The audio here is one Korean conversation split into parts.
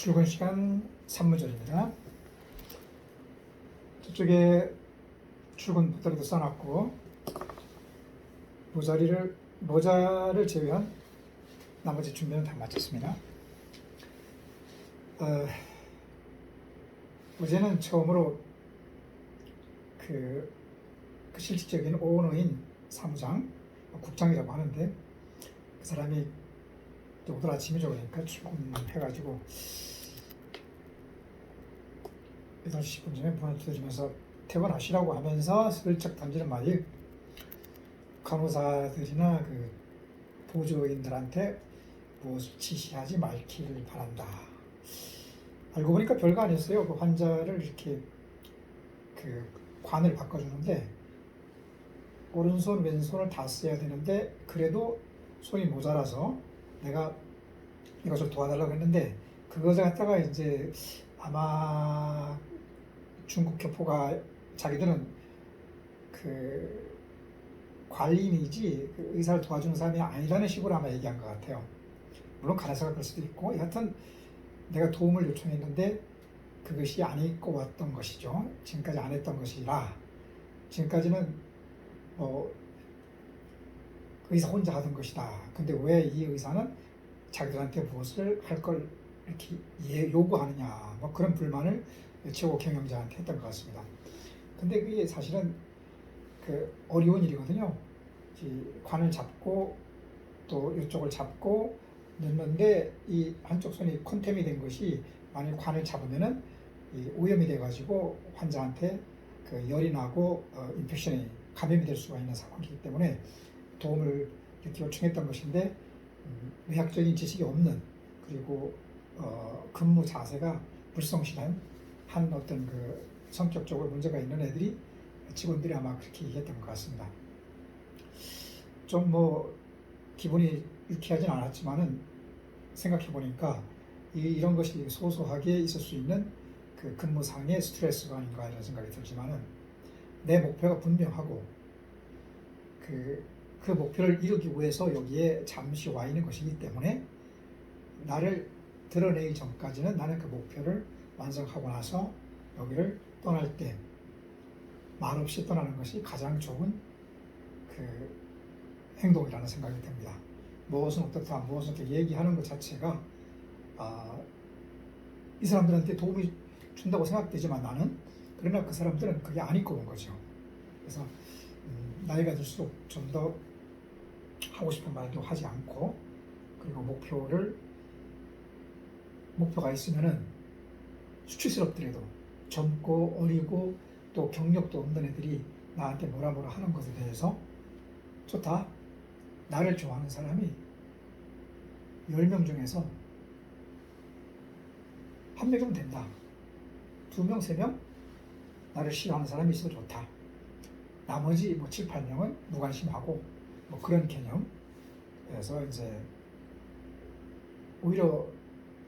출근 시간 3문절입니다. 저쪽에 출근 보따리도 써놨고 모자를 제외한 나머지 준비는 다 마쳤습니다. 어제는 처음으로 그 실질적인 오너인 사무장, 국장이라고 하는데 그 사람이 오늘 아침이죠. 그러니까 출근해가지고 8시 10분 전에 문을 두드리면서 퇴근하시라고 하면서 슬쩍 던지는 말이 간호사들이나 그 보조인들한테 무엇을 지시하지 말기를 바란다. 알고 보니까 별거 아니었어요. 그 환자를 이렇게 그 관을 바꿔주는데 오른손 왼손을 다 써야 되는데 그래도 손이 모자라서 내가 이것을 도와달라고 했는데 그것을 갖다가 이제 아마 중국 교포가 자기들은 그 관리인이지 그 의사를 도와주는 사람이 아니라는 식으로 아마 얘기한 것 같아요. 물론 간호사가 그럴 수도 있고 여하튼 내가 도움을 요청했는데 그것이 안 입고 왔던 것이죠. 지금까지 안 했던 것이라 지금까지는 의사 혼자 하던 것이다. 근데 왜 이 의사는 자기들한테 무엇을 할 걸 이렇게 요구하느냐, 뭐 그런 불만을 최고 경영자한테 했던 것 같습니다. 근데 그게 사실은 그 어려운 일이거든요. 관을 잡고 또 이쪽을 잡고 넣는데 이 한쪽 손이 컨템이 된 것이 만약 관을 잡으면은 오염이 돼가지고 환자한테 그 열이 나고 인펙션이 감염이 될 수가 있는 상황이기 때문에 도움을 이렇게 요청했던 것인데 의학적인 지식이 없는 그리고 근무 자세가 불성실한 한 어떤 그 성격적으로 문제가 있는 애들이 직원들이 아마 그렇게 얘기했던 것 같습니다. 좀 기분이 유쾌하진 않았지만은 생각해 보니까 이런 것이 소소하게 있을 수 있는 그 근무상의 스트레스가 아닌가 이런 생각이 들지만은 내 목표가 분명하고 그 목표를 이루기 위해서 여기에 잠시 와 있는 것이기 때문에 나를 드러내기 전까지는 나는 그 목표를 완성하고 나서 여기를 떠날 때 말없이 떠나는 것이 가장 좋은 그 행동이라는 생각이 듭니다. 무엇은 어떻다, 무엇은 어떻게 얘기하는 것 자체가 이 사람들한테 도움이 준다고 생각되지만 나는 그러나 그 사람들은 그게 안 입고 온 거죠. 그래서 나이가 들수록 좀 더 하고 싶은 말도 하지 않고 그리고 목표가 있으면은 수치스럽더라도 젊고 어리고 또 경력도 없는 애들이 나한테 뭐라 하는 것에 대해서 좋다. 나를 좋아하는 사람이 10명 중에서 1명이면 된다. 2명, 3명 나를 싫어하는 사람이 있어도 좋다. 나머지 7, 8명은 무관심하고 그런 개념. 그래서 이제 오히려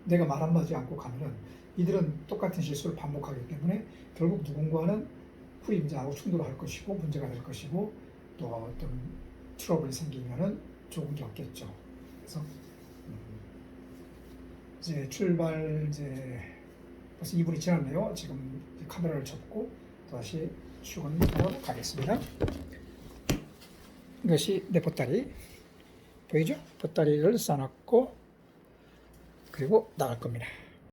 내가 말 한마디 않고 가면은 이들은 똑같은 실수를 반복하기 때문에 결국 누군가는 후임자하고 충돌할 것이고 문제가 될 것이고 또 어떤 트러블이 생기면은 좋은 게 없겠죠. 그래서 이제 출발 벌써 2분이 지났네요. 지금 카메라를 접고 다시 출근하러 가겠습니다. 이것이 내 보따리 보이죠? 보따리를 써놨고 그리고 나갈 겁니다.